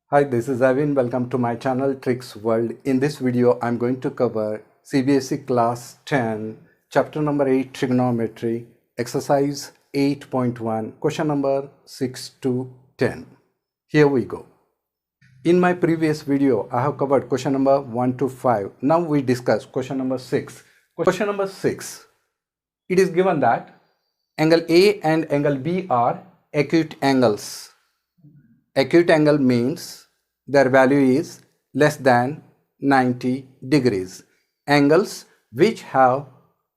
Hi, this is Avin. Welcome to my channel Tricks World. In this video, I'm going to cover Cbse Class 10, Chapter number 8, Trigonometry, Exercise 8.1, question number 6 to 10. Here we go. In my previous video, I have covered question number 1 to 5. Now we discuss question number 6. Question number 6. It is given that angle A and angle B are acute angles. Acute angle means their value is less than 90 degrees. Angles which have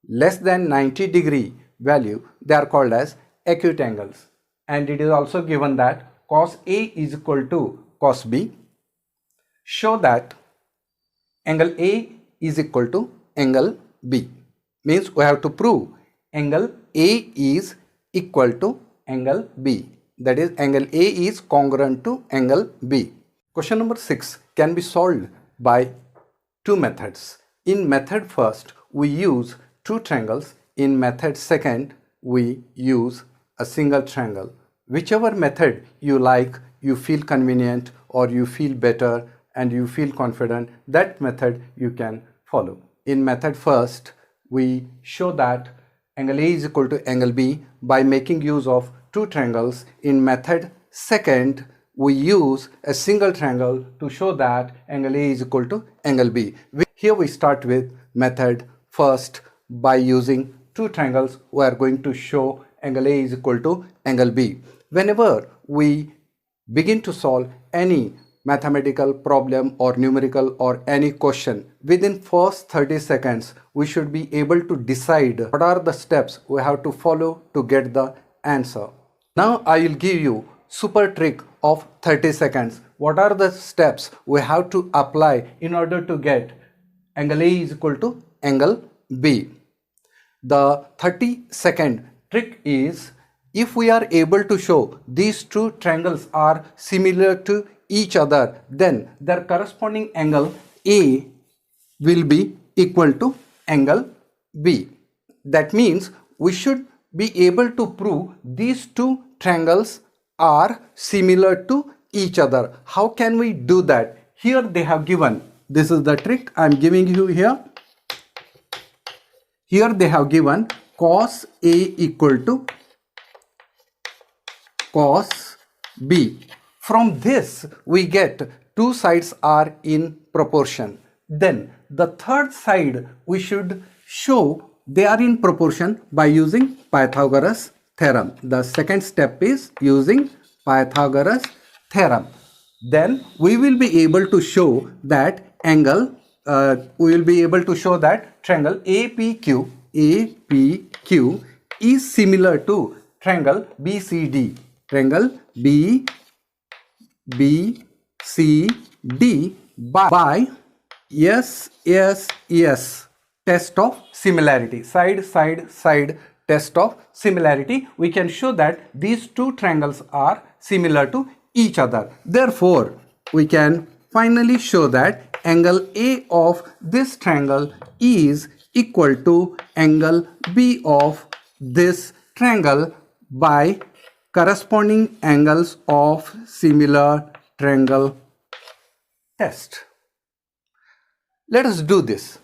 less than 90 degree value, they are called as acute angles. And it is also given that cos A is equal to cos B. Show that angle A is equal to angle B. Means we have to prove angle A is equal to angle B. That is, angle A is congruent to angle B. Question number 6 can be solved by two methods. In method first, we use two triangles. In method second, we use a single triangle. Whichever method you like, you feel convenient or you feel better and you feel confident, that method you can follow. In method first, we show that angle A is equal to angle B by making use of two triangles. In method second, we use a single triangle to show that angle A is equal to angle B. Here we start with method first. By using two triangles, we are going to show angle A is equal to angle B. Whenever we begin to solve any mathematical problem or numerical or any question, within first 30 seconds, we should be able to decide what are the steps we have to follow to get the answer. Now I will give you super trick of 30 seconds. What are the steps we have to apply in order to get angle A is equal to angle B? The 30-second trick is, if we are able to show these two triangles are similar to each other, then their corresponding angle A will be equal to angle B. That means we should be able to prove these two triangles are similar to each other. How can we do that? Here they have given, this is the trick I am giving you here. Here they have given cos A equal to cos B. From this we get two sides are in proportion. Then the third side we should show they are in proportion by using Pythagoras Theorem. The second step is using Pythagoras Theorem. Then we will be able to show that triangle APQ is similar to triangle BCD. Triangle BCD by Ssce test of similarity. Side test of similarity. We can show that these two triangles are similar to each other. Therefore, we can finally show that angle A of this triangle is equal to angle B of this triangle by corresponding angles of similar triangle test. Let us do this.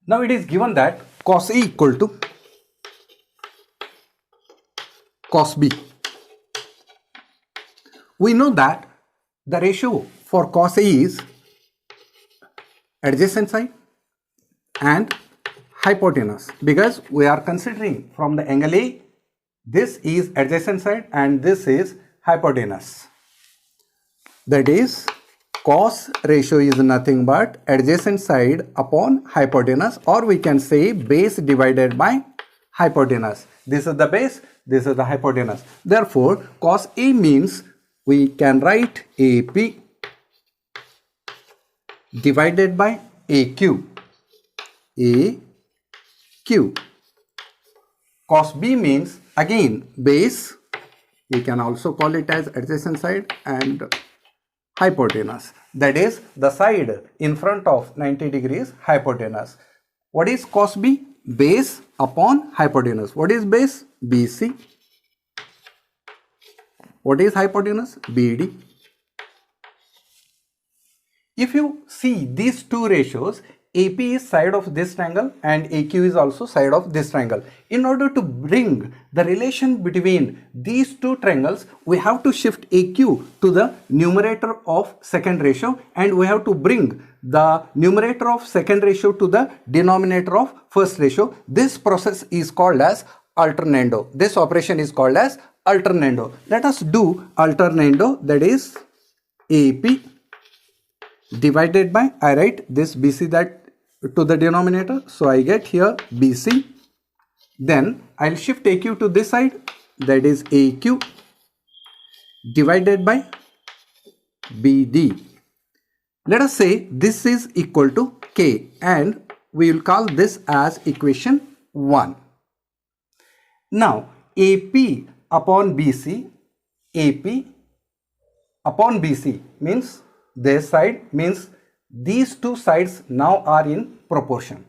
Now it is given that cos A equal to cos B. We know that the ratio for cos A is adjacent side and hypotenuse, because we are considering from the angle A, this is adjacent side and this is hypotenuse. That is, cos ratio is nothing but adjacent side upon hypotenuse, or we can say base divided by hypotenuse. This is the base, this is the hypotenuse. Therefore, cos A means we can write AP divided by AQ. AQ. Cos B means again base, we can also call it as adjacent side, and hypotenuse. That is the side in front of 90 degrees hypotenuse. What is cos B? Base upon hypotenuse. What is base? BC. What is hypotenuse? BD. if you see these two ratios, AP is side of this triangle and AQ is also side of this triangle. In order to bring the relation between these two triangles, we have to shift AQ to the numerator of second ratio, and we have to bring the numerator of second ratio to the denominator of first ratio. This process is called as alternando. This operation is called as alternando. Let us do alternando, that is AP divided by, I write this BC that to the denominator, so I get here BC. Then I'll shift AQ to this side, that is AQ divided by BD. Let us say this is equal to K, and we will call this as equation 1. Now AP upon BC, AP upon BC means this side, means these two sides now are in proportion.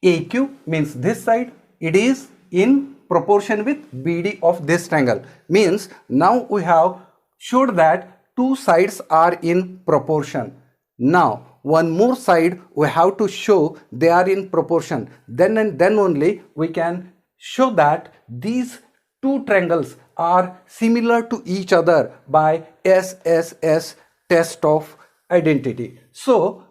AQ means this side, it is in proportion with BD of this triangle, means now we have showed that two sides are in proportion. Now one more side we have to show they are in proportion, then and then only we can show that these two triangles are similar to each other by SSS test of identity. So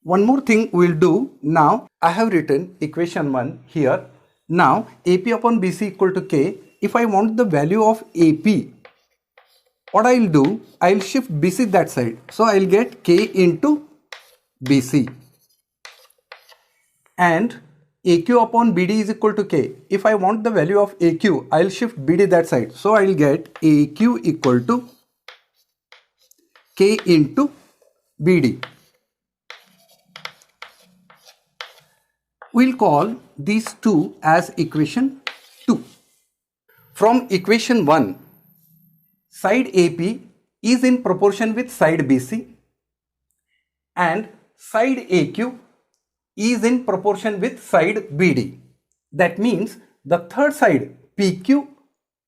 one more thing we'll do. Now I have written equation 1 here. Now AP upon BC equal to K. If I want the value of AP, what I'll do, I'll shift BC that side, so I'll get K into BC, and AQ upon BD is equal to K. If I want the value of AQ, I'll shift BD that side, so I'll get AQ equal to K into BD. We'll call these two as equation 2. From equation 1, side AP is in proportion with side BC and side AQ is in proportion with side BD. That means the third side PQ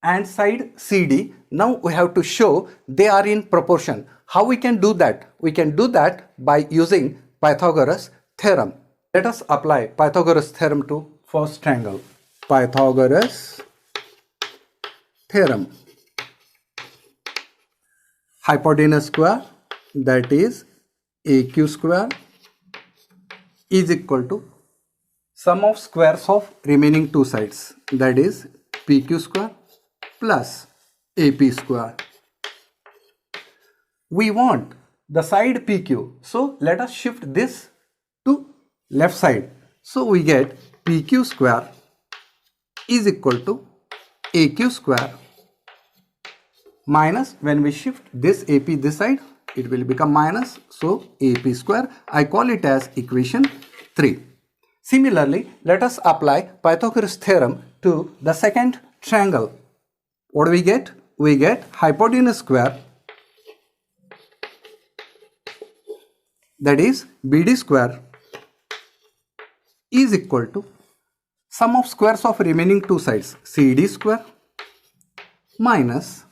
and side CD, now we have to show they are in proportion. How we can do that? We can do that by using Pythagoras Theorem. Let us apply Pythagoras Theorem to first triangle. Pythagoras Theorem. Hypotenuse square, that is AQ square, is equal to sum of squares of remaining two sides, that is PQ square plus AP square. We want the side PQ, so let us shift this to left side. So we get PQ square is equal to AQ square minus, when we shift this AP this side, it will become minus, so AP square. I call it as equation 3. Similarly, let us apply Pythagoras Theorem to the second triangle. What do we get? We get hypotenuse square, that is BD square, is equal to sum of squares of remaining two sides, CD square minus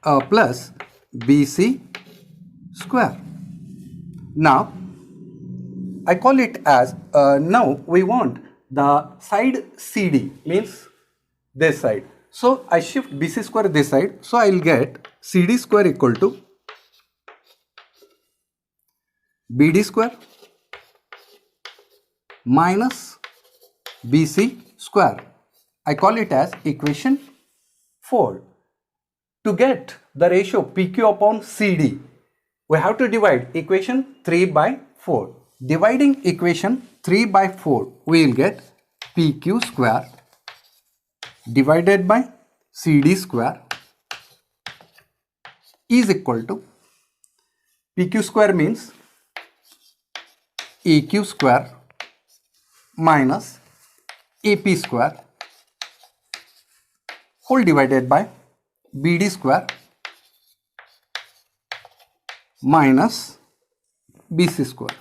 plus BC square. Now I call it as now we want the side CD, means this side, so I shift BC square this side, so I will get CD square equal to BD square minus BC square. I call it as equation 4. To get the ratio PQ upon CD, we have to divide equation 3 by 4. Dividing equation 3 by 4, we will get PQ square divided by CD square is equal to, PQ square means AQ square minus AP square whole divided by BD square minus BC square.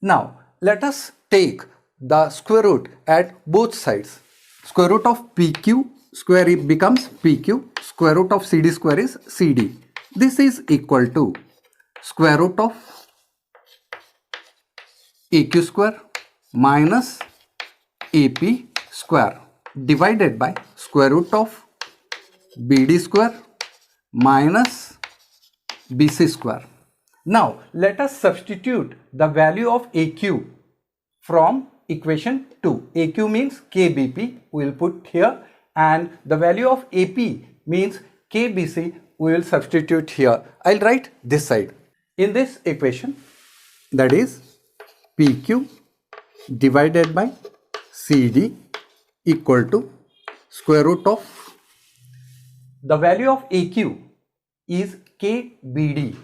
Now let us take the square root at both sides. Square root of PQ square becomes PQ, square root of CD square is CD. This is equal to square root of AQ square minus AP square divided by square root of BD square minus BC square. Now let us substitute the value of AQ from equation 2. AQ means KBP, we will put here, and the value of AP means KBC, we will substitute here. I'll write this side. In this equation, that is PQ divided by CD equal to square root of the value of AQ is KBD,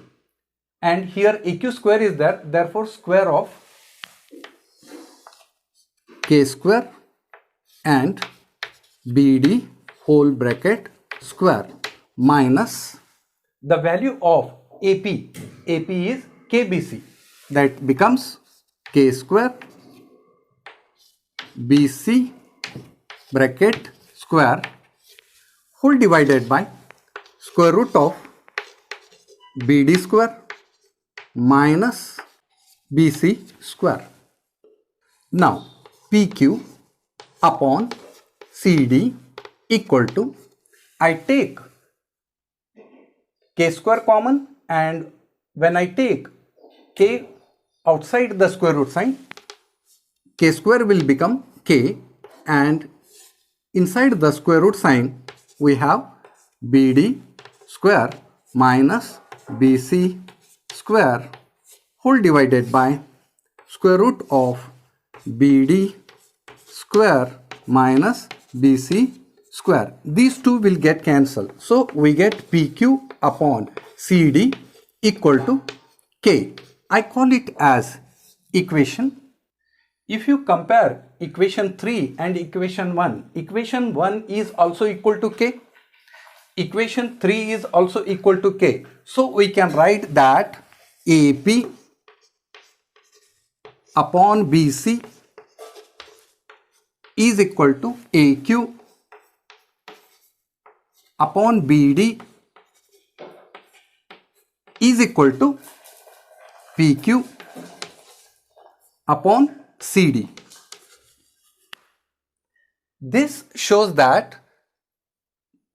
and here AQ square is there, therefore square of K square and BD whole bracket square minus the value of AP. AP is KBC, that becomes K square BC bracket square whole divided by square root of BD square minus BC square. Now PQ upon CD equal to, I take K square common, and when I take K outside the square root sign, K square will become K, and inside the square root sign we have BD square minus BC square whole divided by square root of BD square minus BC square. These two will get cancelled, so we get PQ upon CD equal to K. I call it as equation. If you compare equation 3 and equation 1, equation 1 is also equal to K, equation 3 is also equal to K. So we can write that AP upon BC is equal to AQ upon BD is equal to PQ upon CD. This shows that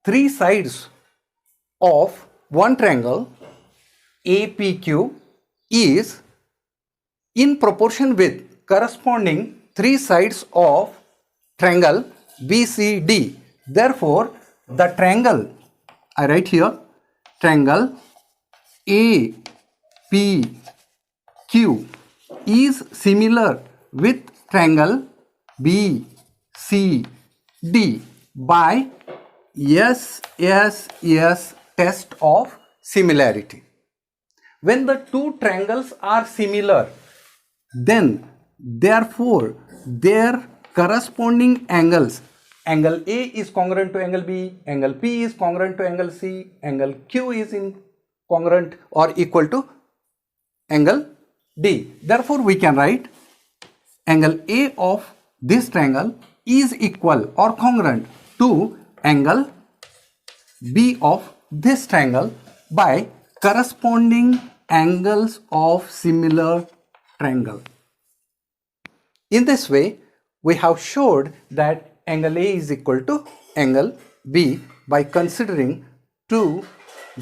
three sides of one triangle APQ is in proportion with corresponding three sides of triangle BCD. Therefore, the triangle, I write here, triangle APQ is similar with triangle BCD by SSS test of similarity. When the two triangles are similar, then therefore their corresponding angles, angle A is congruent to angle B, angle P is congruent to angle C, angle Q is congruent or equal to angle D. Therefore we can write angle A of this triangle is equal or congruent to angle B of this triangle by corresponding angles of similar triangle. In this way, we have showed that angle A is equal to angle B by considering two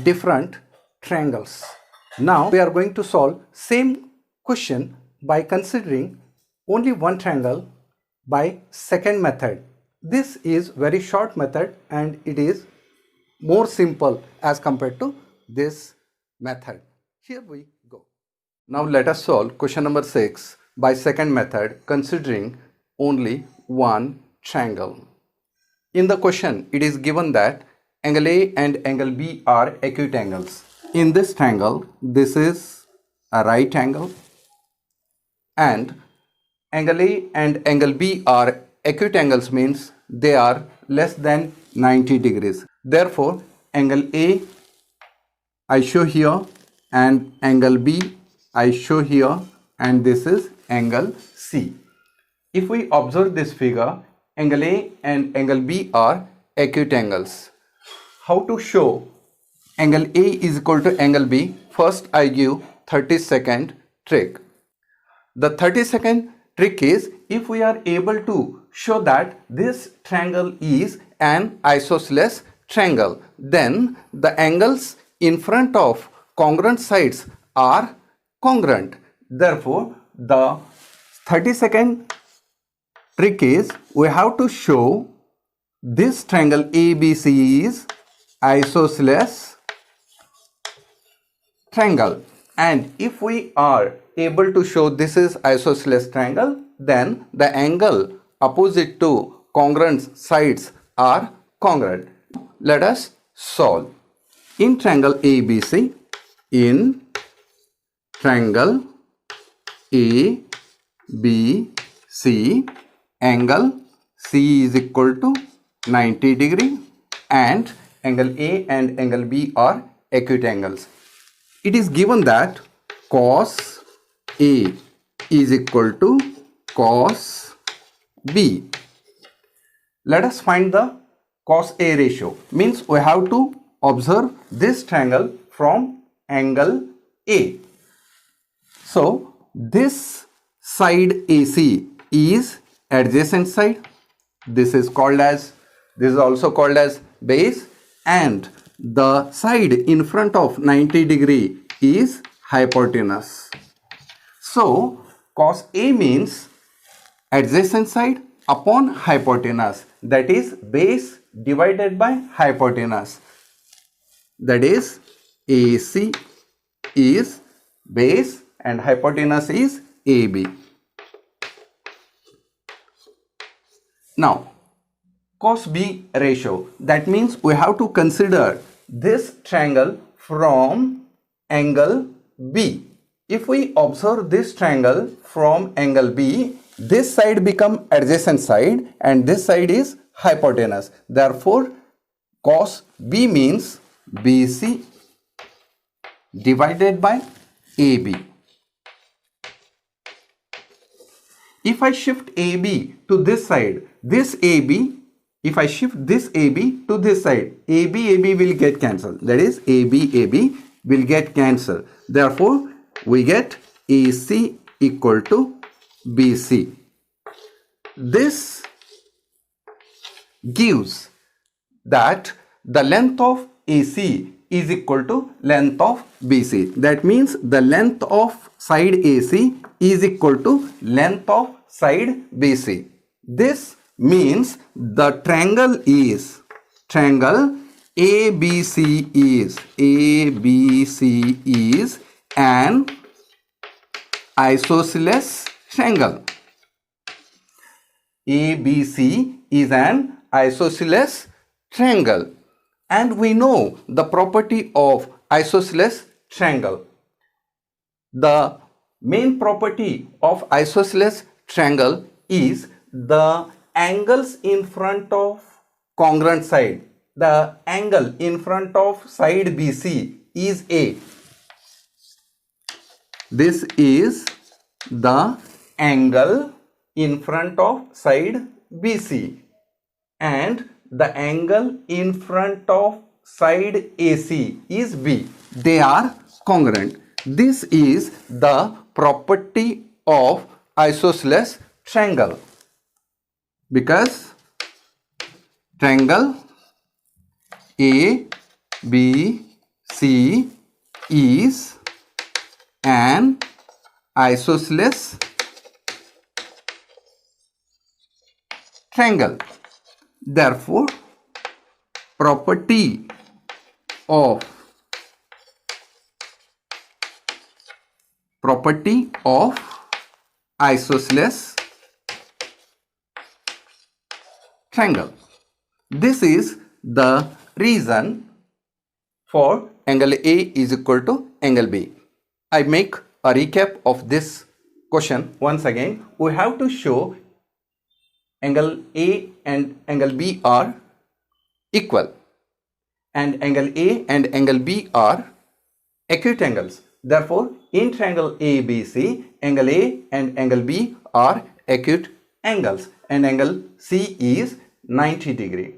different triangles. Now we are going to solve same question by considering only one triangle by second method. This is very short method and it is more simple as compared to this method. Here we go. Now let us solve question number 6 by second method considering only one triangle. In the question it is given that angle A and angle B are acute angles. In this triangle, this is a right angle and angle A and angle B are acute angles, means they are less than 90 degrees. Therefore, angle A I show here and angle B I show here, and this is angle C. If we observe this figure, angle A and angle B are acute angles. How to show angle A is equal to angle B? First I give 32nd trick. The 32nd trick is, if we are able to show that this triangle is an isosceles triangle, then the angles in front of congruent sides are congruent. Therefore, the 32nd trick is, we have to show this triangle ABC is isosceles triangle, and if we are able to show this is isosceles triangle, then the angle opposite to congruent sides are congruent. Let us solve. In triangle ABC, in triangle ABC, angle C is equal to 90 degree and angle A and angle B are acute angles. It is given that cos A is equal to cos B. Let us find the cos A ratio. Means we have to observe this triangle from angle A. So this side AC is adjacent side. This is also called as base, and the side in front of 90 degree is hypotenuse. So cos A means adjacent side upon hypotenuse, that is base divided by hypotenuse, that is AC is base and hypotenuse is AB. Now cos B ratio, that means we have to consider this triangle from angle B. If we observe this triangle from angle B, this side become adjacent side and this side is hypotenuse. Therefore, cos B means BC divided by AB. If I shift AB to this side, if I shift this AB to this side, AB will get cancelled. That is AB will get cancelled. Therefore, we get AC equal to BC. This gives that the length of AC is equal to length of BC. That means the length of side AC is equal to length of side BC. This means the triangle ABC is an isosceles triangle. ABC is an isosceles triangle, and we know the property of isosceles triangle. The main property of isosceles triangle is the angles in front of congruent side. The angle in front of side BC is A. This is the angle in front of side BC, and the angle in front of side AC is B. They are congruent. This is the property of isosceles triangle, because triangle ABC is an isosceles triangle. Therefore, property of isosceles triangle. This is the reason for angle A is equal to angle B. I make a recap of this question once again. We have to show angle A and angle B are equal, and angle A and angle B are acute angles. Therefore, in triangle ABC, angle A and angle B are acute angles, and angle C is 90 degree.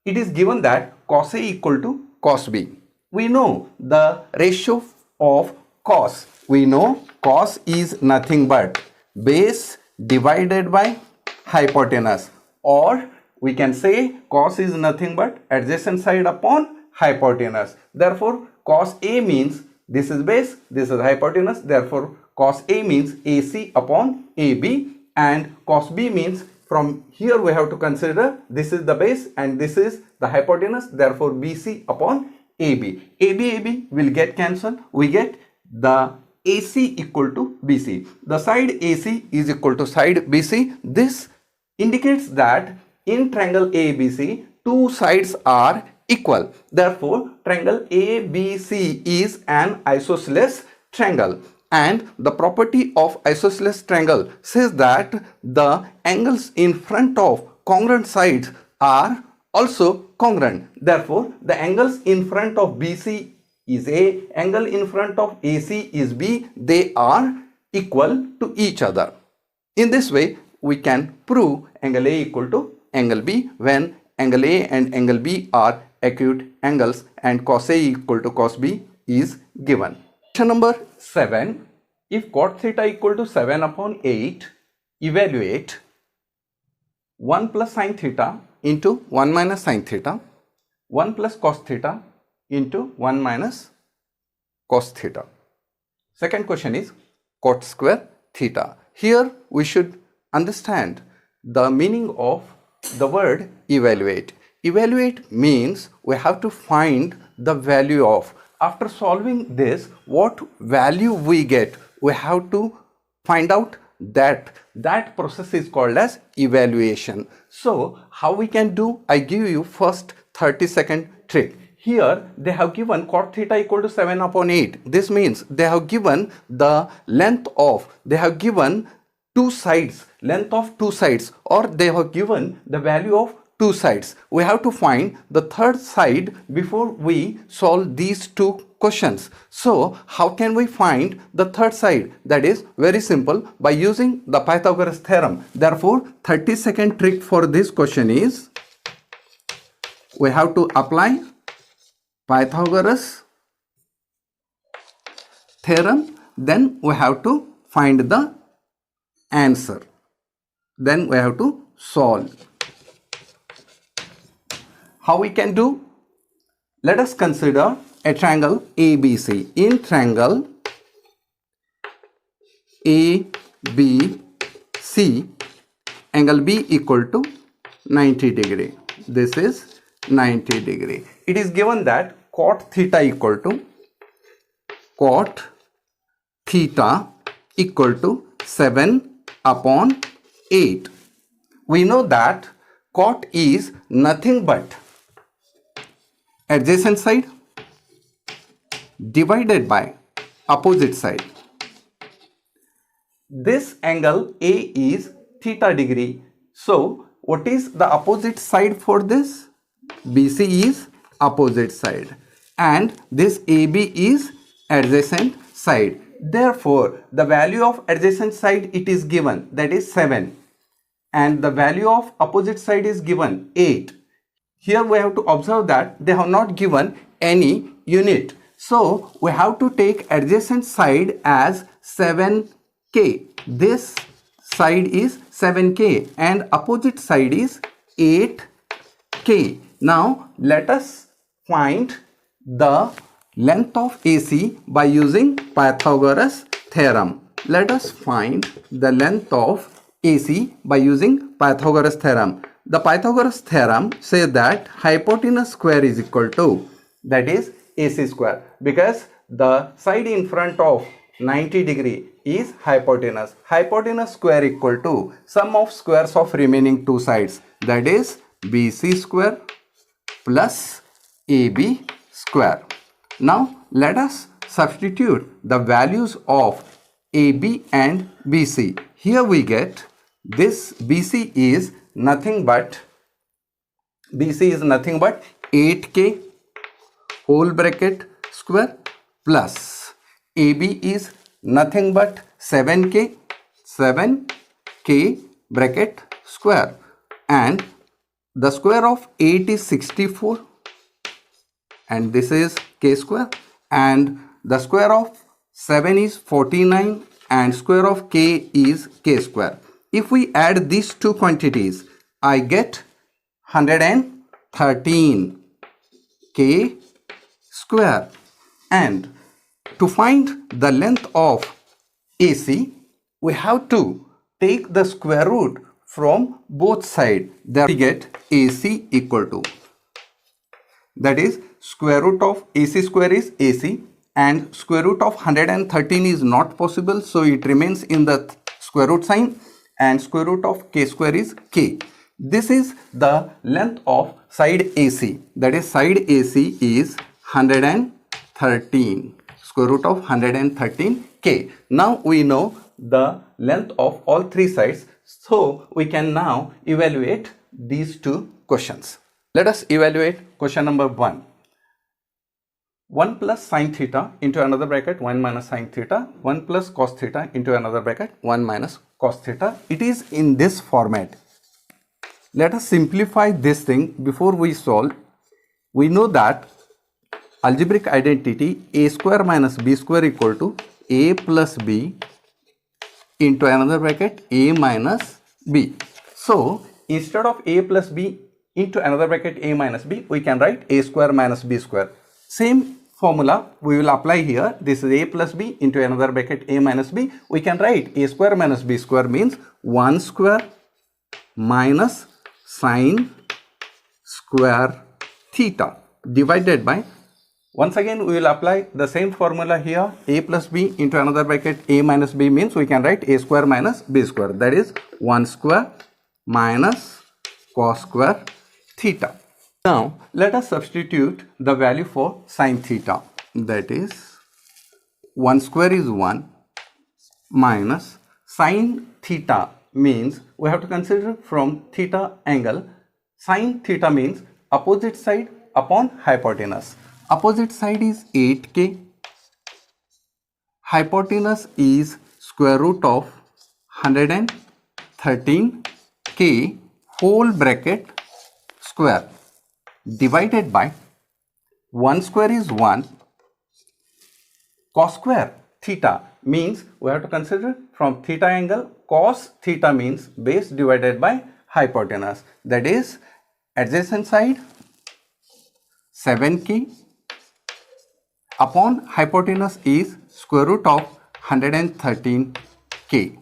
It is given that cos A equal to cos B. We know the ratio of cos. We know cos is nothing but base divided by hypotenuse, or we can say cos is nothing but adjacent side upon hypotenuse. Therefore, cos A means this is base, this is hypotenuse. Therefore, cos A means AC upon AB, and cos B means from here we have to consider this is the base and this is the hypotenuse. Therefore, BC upon AB. AB will get cancelled. We get the AC equal to BC. The side AC is equal to side BC. This indicates that in triangle ABC, two sides are equal. Therefore, triangle ABC is an isosceles triangle. And the property of isosceles triangle says that the angles in front of congruent sides are also congruent. Therefore, the angles in front of BC is A, angle in front of AC is B. They are equal to each other. In this way, we can prove angle A equal to angle B when angle A and angle B are acute angles and cos A equal to cos B is given. Question number 7. If cot theta equal to 7 upon 8, evaluate 1 plus sin theta into 1 minus sin theta, 1 plus cos theta into 1 minus cos theta. Second question is cot square theta. Here we should understand the meaning of the word evaluate. Evaluate means we have to find the value of. After solving this, what value we get, we have to find out that process is called as evaluation. So how we can do? I give you first 30-second trick. Here they have given cot theta equal to 7 upon 8. This means they have given the length of, they have given two sides, length of two sides, or they have given the value of two sides. We have to find the third side before we solve these two questions. So how can we find the third side? That is very simple, by using the Pythagoras theorem. Therefore, 30-second trick for this question is we have to apply Pythagoras theorem, then we have to find the answer, then we have to solve. How we can do? Let us consider a triangle ABC. In triangle ABC, angle B equal to 90 degree. This is 90 degree. It is given that cot theta equal to 7 upon 8. We know that cot is nothing but adjacent side divided by opposite side. This angle A is theta degree. So what is the opposite side for this? BC is opposite side and this AB is adjacent side. Therefore, the value of adjacent side it is given, that is 7, and the value of opposite side is given 8. Here we have to observe that they have not given any unit. So we have to take adjacent side as 7k. This side is 7k and opposite side is 8k. Now let us find the length of AC by using Pythagoras theorem. Let us find the length of AC by using Pythagoras theorem. The Pythagoras theorem says that hypotenuse square is equal to, that is AC square, because the side in front of 90 degree is hypotenuse. Hypotenuse square equal to sum of squares of remaining two sides, that is BC square plus AB square. Now let us substitute the values of AB and BC. Here we get this BC is nothing but 8k whole bracket square plus AB is nothing but 7k bracket square, and the square of 8 is 64 and this is k square, and the square of 7 is 49 and square of k is k square. If we add these two quantities, I get 113 k square. And to find the length of AC, we have to take the square root from both sides. There we get AC equal to, that is square root of AC square is AC, and square root of 113 is not possible, so it remains in the square root sign, and square root of k square is k. This is the length of side AC, that is side AC is 113, square root of 113 k. Now we know the length of all three sides, so we can now evaluate these two questions. Let us evaluate question number 1. 1 plus sine theta into another bracket 1 minus sine theta, 1 plus cos theta into another bracket 1 minus cos theta. It is in this format. Let us simplify this thing before we solve. We know that algebraic identity a square minus b square equal to a plus b into another bracket a minus b. So instead of a plus b into another bracket a minus b, we can write a square minus b square. Same formula we will apply here. This is a plus b into another bracket a minus b. We can write a square minus b square means 1 square minus sine square theta divided by, once again we will apply the same formula here. A plus b into another bracket a minus b means we can write a square minus b square, that is 1 square minus cos square theta. Now let us substitute the value for sine theta, that is 1 square is 1 minus sine theta means we have to consider from theta angle. Sine theta means opposite side upon hypotenuse. Opposite side is 8k, hypotenuse is square root of 113k whole bracket square divided by 1 square is 1, cos square theta means we have to consider from theta angle. Cos theta means base divided by hypotenuse, that is adjacent side 7k upon hypotenuse is square root of 113k.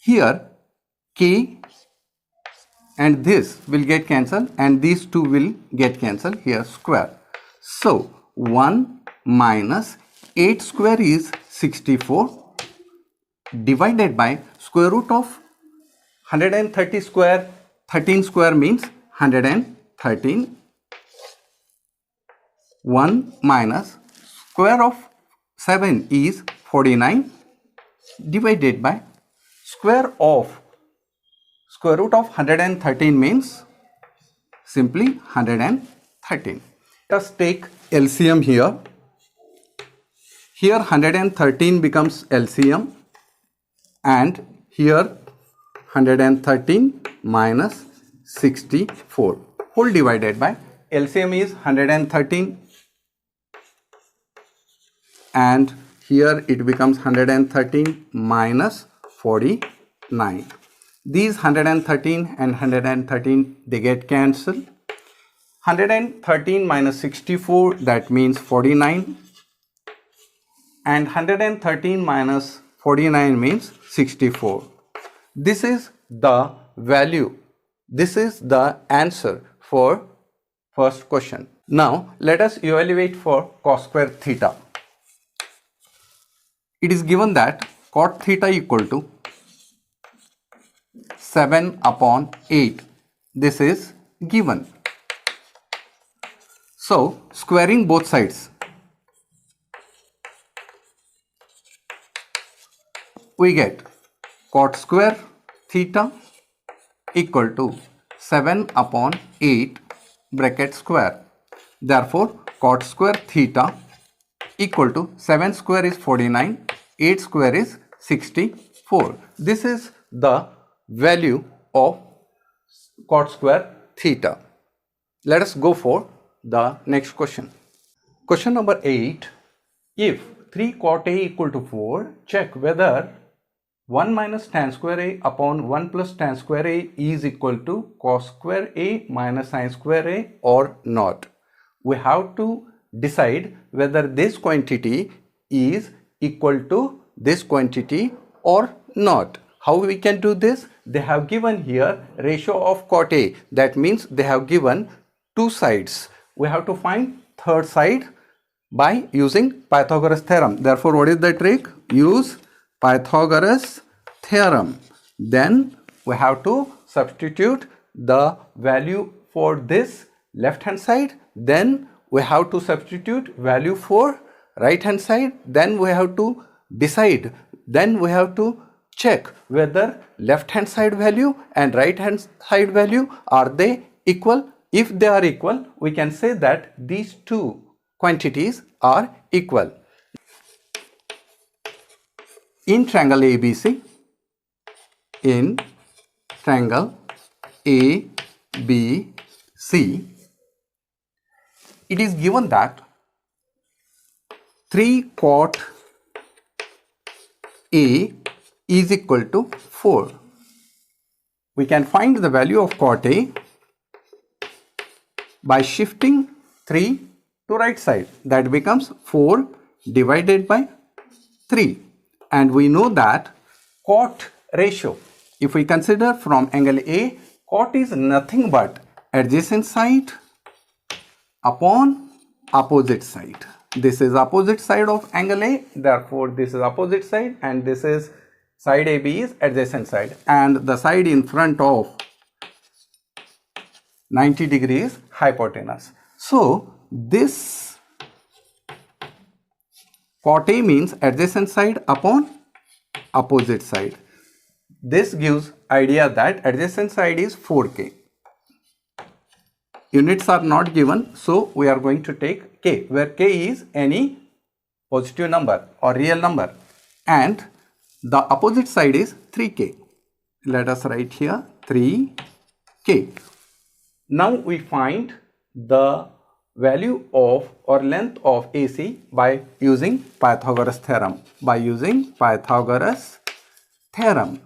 Here k and this will get cancelled and these two will get cancelled, here square. So 1 minus 8 square is 64 divided by square root of 130 square, 13 square means 113. 1 minus square of 7 is 49 divided by square of square root of 113 means simply 113. Let us take LCM here. Here 113 becomes LCM and here 113 minus 64 whole divided by LCM is 113 and here it becomes 113 minus 49. These 113 and 113 they get cancelled. 113 minus 64, that means 49, and 113 minus 49 means 64. This is the value, this is the answer for first question. Now let us evaluate for cos square theta. It is given that cot theta equal to 7 upon 8. This is given. So squaring both sides, we get cot square theta equal to 7 upon 8 bracket square. Therefore cot square theta equal to 7 square is 49, 8 square is 64. This is the value of cot square theta. Let us go for the next question. Question number 8. If 3 cot A equal to 4, check whether 1 minus tan square A upon 1 plus tan square A is equal to cos square A minus sin square A or not. We have to decide whether this quantity is equal to this quantity or not. How we can do this? They have given here ratio of cot A. That means they have given two sides. We have to find third side by using Pythagoras theorem. Therefore, what is the trick? Use Pythagoras theorem. Then we have to substitute the value for this left hand side. Then we have to substitute value for right hand side. Then we have to decide. Then we have to check whether left hand side value and right hand side value are they equal. If they are equal, we can say that these two quantities are equal. In triangle ABC, it is given that 3 cot A is equal to 4. We can find the value of cot A by shifting 3 to right side. That becomes 4 divided by 3. And we know that cot ratio, if we consider from angle A, cot is nothing but adjacent side upon opposite side. This is opposite side of angle A, therefore this is opposite side, and this is side AB is adjacent side, and the side in front of 90 degrees hypotenuse. So this cot A means adjacent side upon opposite side. This gives idea that adjacent side is 4k. Units are not given, so we are going to take k, where k is any positive number or real number, and the opposite side is 3k. Let us write here 3k. Now we find the value of or length of AC by using Pythagoras theorem. By using Pythagoras theorem,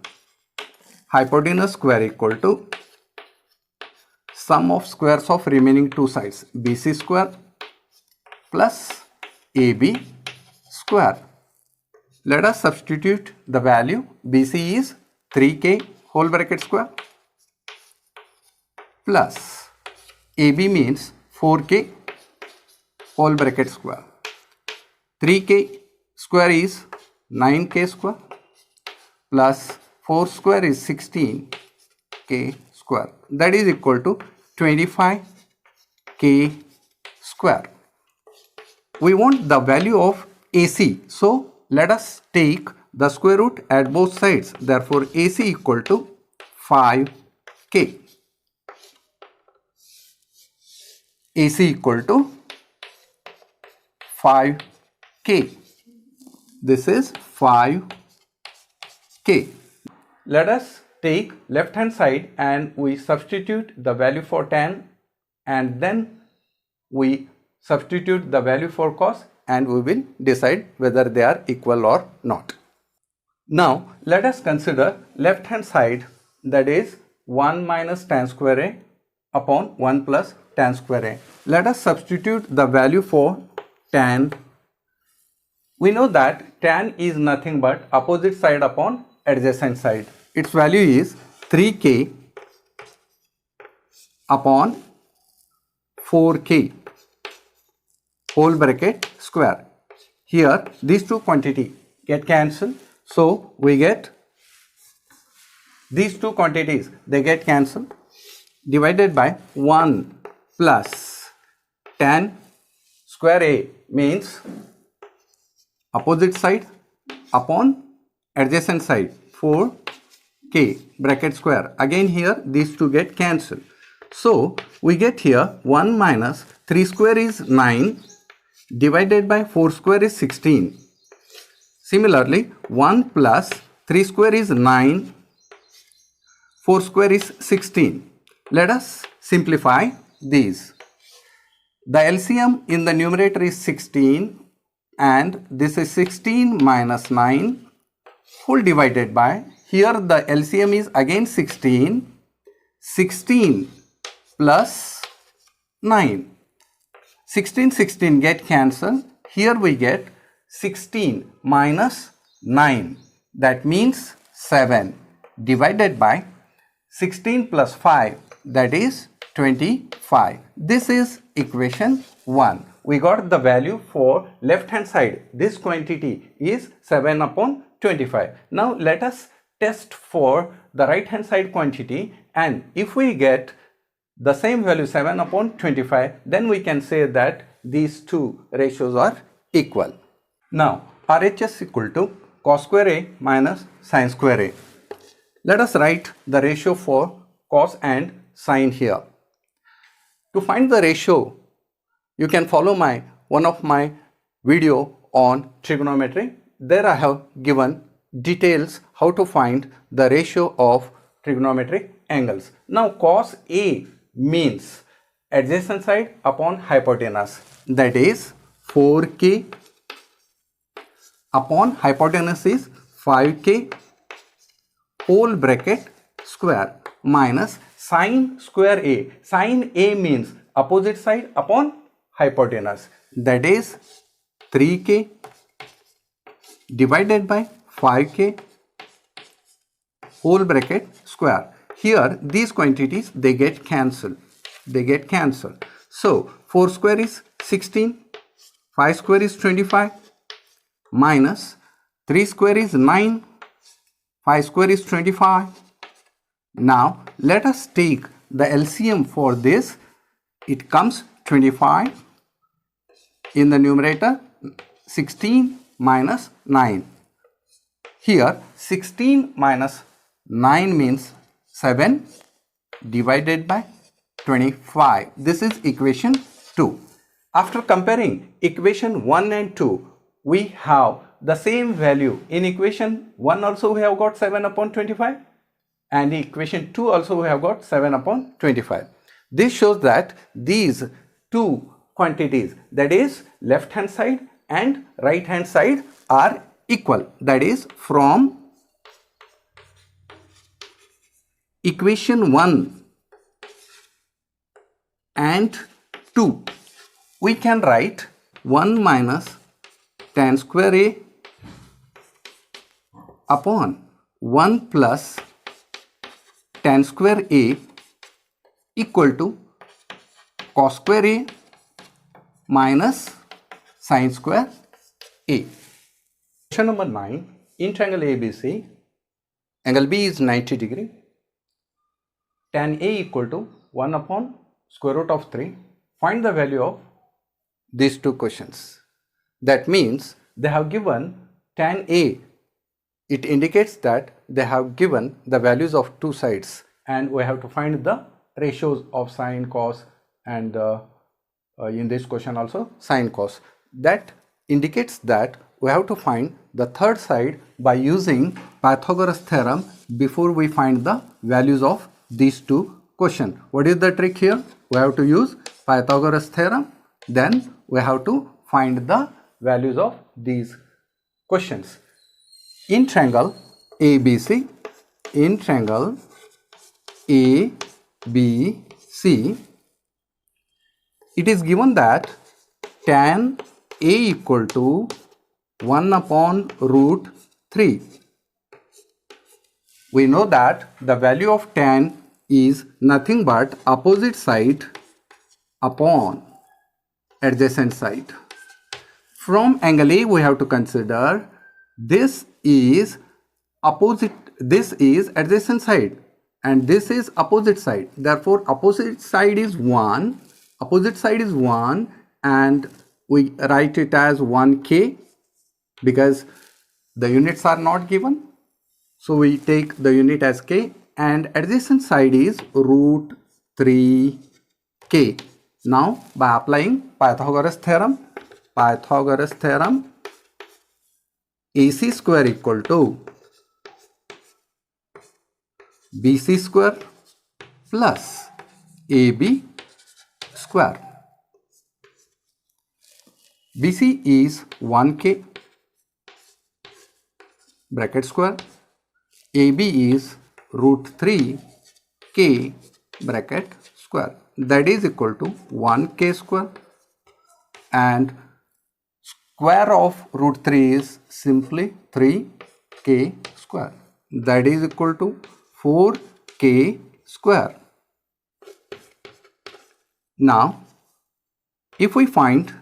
hypotenuse square equal to sum of squares of remaining two sides, BC square plus AB square. Let us substitute the value. BC is 3k whole bracket square plus AB means 4k whole bracket square. 3k square is 9k square plus 4 square is 16k square. That is equal to 25k square. We want the value of AC. So let us take the square root at both sides. Therefore AC equal to 5k. AC equal to 5k. This is 5k. Let us take left hand side and we substitute the value for tan, and then we substitute the value for cos, and we will decide whether they are equal or not. Now let us consider left hand side, that is 1 minus tan square A upon 1 plus tan square A. Let us substitute the value for tan. We know that tan is nothing but opposite side upon adjacent side. Its value is 3k upon 4k whole bracket square. Here these two quantity get cancelled, so we get these two quantities, they get cancelled, divided by 1 plus tan square A means opposite side upon adjacent side 4k bracket square. Again here these two get cancelled. So we get here 1 minus 3 square is 9 divided by 4 square is 16. Similarly 1 plus 3 square is 9, 4 square is 16. Let us simplify these. The LCM in the numerator is 16 and this is 16 minus 9 whole divided by, here the LCM is again 16, 16 plus 9. 16 get cancelled. Here we get 16 minus 9, that means 7 divided by 16 plus 5, that is 25. This is equation 1. We got the value for left hand side. This quantity is 7 upon 25. Now let us test for the right hand side quantity, and if we get the same value 7 upon 25, then we can say that these two ratios are equal. Now RHS equal to cos square A minus sin square A. Let us write the ratio for cos and sin here. To find the ratio, you can follow one of my video on trigonometry. There I have given details how to find the ratio of trigonometric angles. Now cos A means adjacent side upon hypotenuse, that is 4k upon hypotenuse is 5k whole bracket square minus sin square A. Sin A means opposite side upon hypotenuse, that is 3k divided by 5k whole bracket square. Here these quantities they get cancelled. So 4 square is 16, 5 square is 25 minus 3 square is 9, 5 square is 25. Now let us take the LCM for this. It comes 25 in the numerator, 16 minus 9. Here 16 minus 9 means 7 divided by 25. This is equation 2. After comparing equation 1 and 2, we have the same value. In equation 1 also we have got 7 upon 25, and in equation 2 also we have got 7 upon 25. This shows that these two quantities, that is left hand side and right hand side, are equal. That is, from equation 1 and 2 we can write 1 minus tan square A upon 1 plus tan square A equal to cos square A minus sin square A. Question number 9. In triangle ABC, angle B is 90 degree. Tan A equal to 1 upon square root of 3. Find the value of these two questions. That means they have given tan A. It indicates that they have given the values of two sides, and we have to find the ratios of sin, cos, and in this question also sin, cos. That indicates that we have to find the third side by using Pythagoras theorem before we find the values of these two questions. What is the trick here? We have to use Pythagoras theorem, then we have to find the values of these questions. In triangle ABC, it is given that tan A equal to 1 upon root 3. We know that the value of tan is nothing but opposite side upon adjacent side. From angle A we have to consider this is adjacent side and this is opposite side. Therefore opposite side is 1, and we write it as 1k because the units are not given. So we take the unit as k, and adjacent side is root 3k. Now by applying Pythagoras theorem, AC square equal to BC square plus AB square. BC is 1k bracket square. AB is root 3k bracket square. That is equal to 1k square. And square of root 3 is simply 3k square. That is equal to 4k square. Now, if we find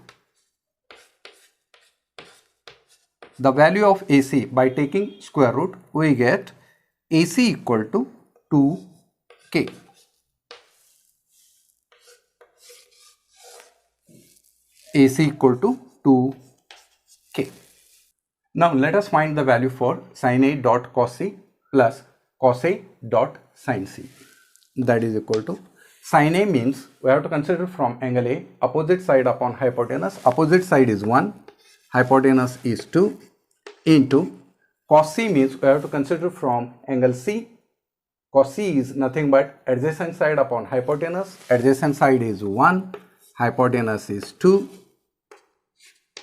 the value of AC by taking square root, we get AC equal to 2k. AC equal to 2k. Now let us find the value for sin A dot cos C plus cos A dot sin C. That is equal to, sin A means we have to consider from angle A, opposite side upon hypotenuse. Opposite side is 1, hypotenuse is 2, into cos C means we have to consider from angle C. Cos C is nothing but adjacent side upon hypotenuse. Adjacent side is 1, hypotenuse is 2,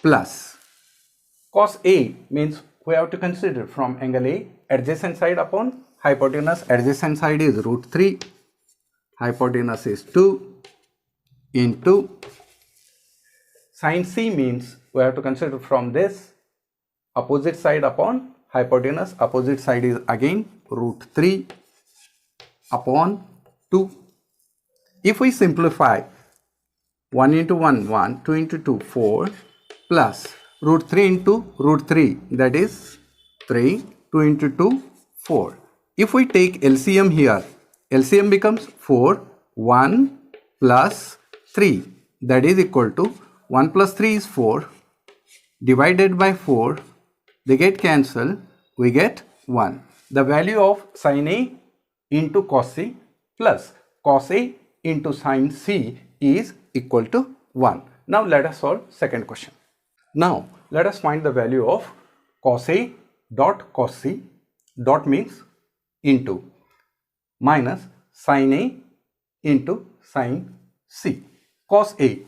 plus cos A means we have to consider from angle A, adjacent side upon hypotenuse. Adjacent side is root 3, hypotenuse is 2, into sin C means we have to consider from this, opposite side upon hypotenuse. Opposite side is again root 3 upon 2. If we simplify, 1 into 1, 1, 2 into 2, 4, plus root 3 into root 3, that is 3, 2 into 2, 4. If we take LCM here, LCM becomes 4, 1 plus 3, that is equal to 1 plus 3 is 4, divided by 4, they get cancelled, we get 1. The value of sin A into cos C plus cos A into sin C is equal to 1. Now let us solve second question. Now let us find the value of cos A dot cos C, dot means into, minus sin A into sin C. Cos A,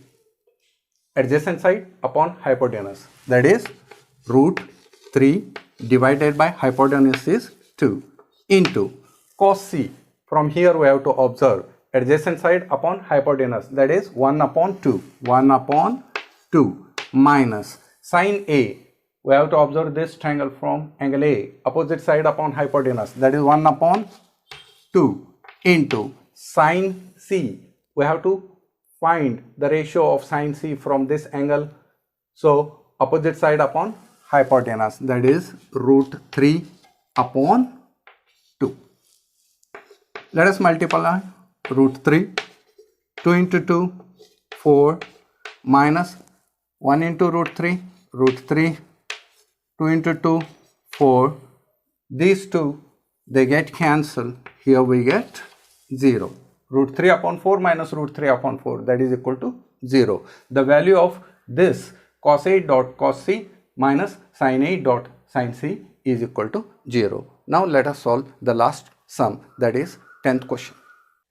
adjacent side upon hypotenuse, that is root 3 divided by hypotenuse is 2, into cos C. From here we have to observe adjacent side upon hypotenuse, that is 1 upon 2, 1 upon 2, minus sin A. We have to observe this triangle from angle A, opposite side upon hypotenuse, that is 1 upon 2, into sin C. We have to find the ratio of sin C from this angle. So opposite side upon hypotenuse, that is root 3 upon 2. Let us multiply root 3, 2 into 2, 4, minus 1 into root 3, 2 into 2, 4. These two, they get cancelled. Here we get 0. Root 3 upon 4 minus root 3 upon 4, that is equal to 0. The value of this cos A dot cos C minus sin A dot sin C is equal to 0. Now let us solve the last sum, that is 10th question.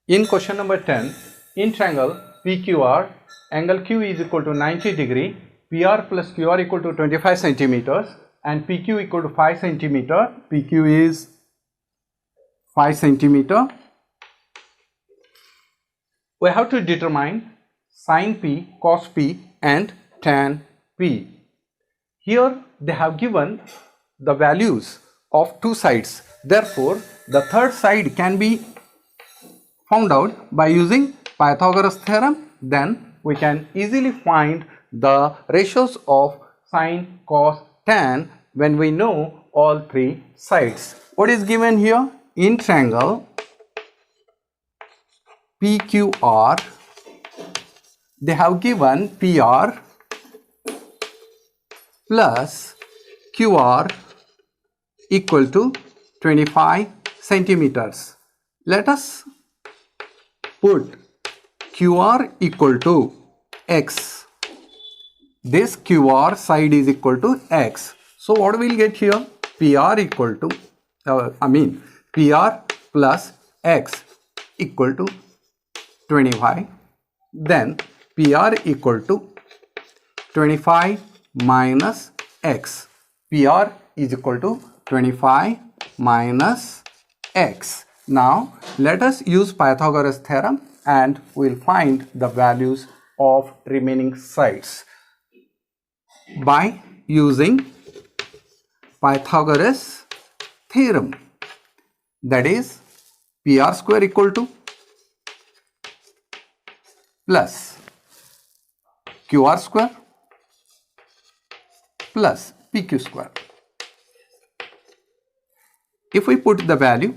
In question number 10, in triangle PQR, angle Q is equal to 90 degree, PR plus QR equal to 25 centimeters and PQ equal to 5 centimeter. PQ is 5 centimeter. We have to determine sin P, cos P and tan P. Here they have given the values of two sides. Therefore, the third side can be found out by using Pythagoras theorem. Then we can easily find the ratios of sin, cos, tan when we know all three sides. What is given here? In triangle PQR, they have given PR plus QR equal to 25 centimeters. Let us put QR equal to X. This QR side is equal to X. So what we will get here? PR equal to, PR plus X equal to 25. Then PR equal to 25 minus x. PR is equal to 25 minus x. Now let us use Pythagoras theorem and we'll find the values of remaining sides by using Pythagoras theorem. That is PR square equal to plus QR square plus PQ square. If we put the value,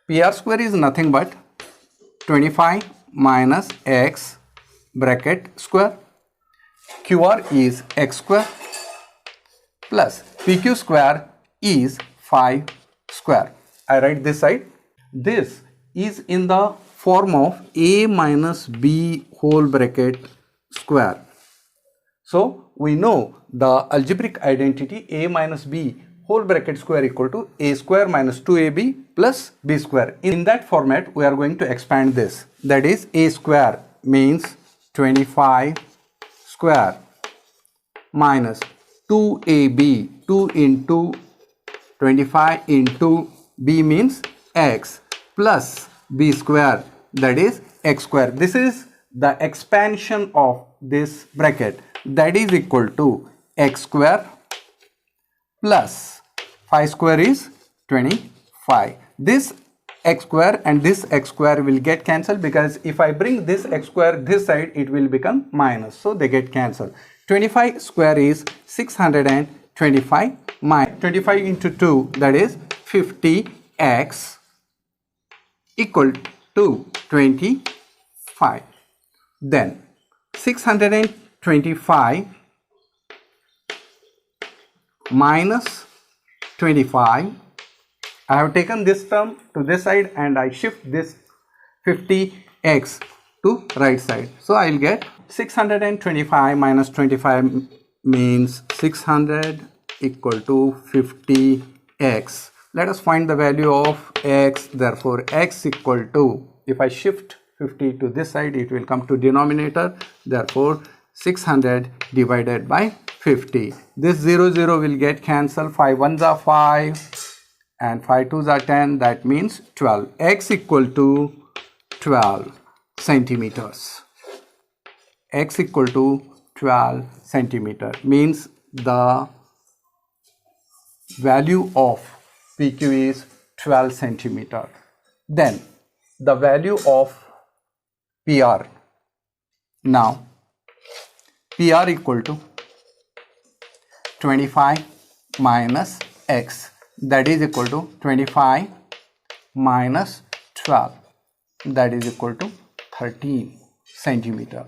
PR square is nothing but 25 minus x bracket square, QR is x square plus PQ square is 5 square. I write this side. This is in the form of a minus b whole bracket square. So we know the algebraic identity a minus b whole bracket square equal to a square minus 2ab plus b square. In that format we are going to expand this. That is a square means 25 square minus 2ab, 2 into 25 into b means x plus b square, that is x square. This is the expansion of this bracket, that is equal to x square plus 5 square is 25. This x square and this x square will get cancelled, because if I bring this x square this side it will become minus, so they get cancelled. 25 square is 625 minus 25 into 2, that is 50x equal to 25. Then 625 minus 25, I have taken this term to this side and I shift this 50x to right side. So I will get 625 minus 25 means 600 equal to 50x. Let us find the value of x. Therefore x equal to, if I shift 50 to this side it will come to denominator, therefore 600 divided by 50. This 0 0 will get cancelled, 5 1s are 5 and 5 2s are 10, that means 12. X equal to 12 centimeters. X equal to 12 centimeter means the value of PQ is 12 centimeter. Then the value of PR. Now PR equal to 25 minus x, that is equal to 25 minus 12, that is equal to 13 centimeter.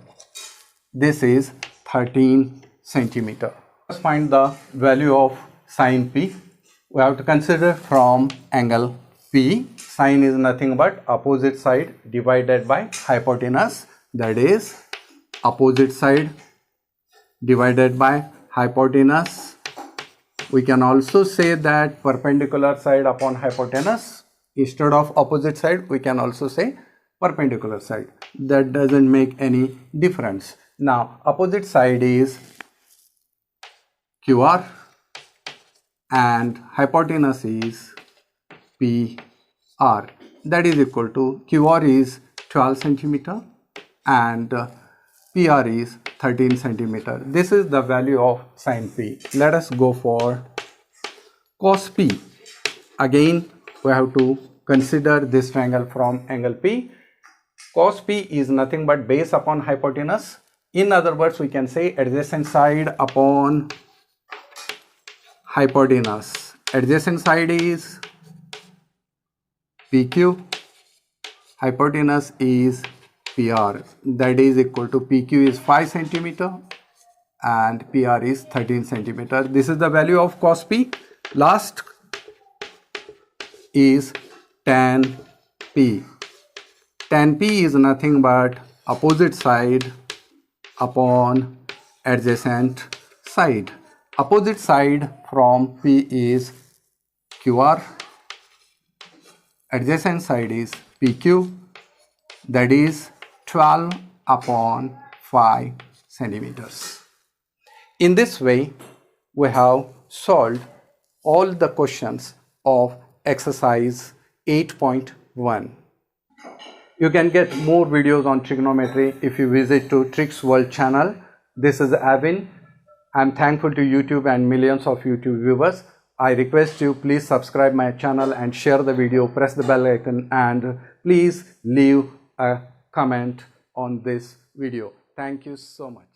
This is 13 centimeter. Let's find the value of sine P. We have to consider from angle P. Sine is nothing but opposite side divided by hypotenuse, that is opposite side divided by hypotenuse. We can also say that perpendicular side upon hypotenuse. Instead of opposite side we can also say perpendicular side. That doesn't make any difference. Now opposite side is QR and hypotenuse is PR, that is equal to QR is 12 centimeter and PR is 13 centimeter. This is the value of sine P. Let us go for cos P. Again we have to consider this triangle from angle P. Cos P is nothing but base upon hypotenuse. In other words, we can say adjacent side upon hypotenuse. Adjacent side is PQ, hypotenuse is PR, that is equal to PQ is 5 centimeter and PR is 13 centimeter. This is the value of cos P. Last is tan P. Tan P is nothing but opposite side upon adjacent side. Opposite side from P is QR, adjacent side is PQ, that is 12 upon 5 centimeters. In this way, we have solved all the questions of exercise 8.1. You can get more videos on trigonometry if you visit to Tricks World channel. This is Avin. I'm thankful to YouTube and millions of YouTube viewers. I request you please subscribe my channel and share the video, press the bell icon, and please leave a comment on this video. Thank you so much.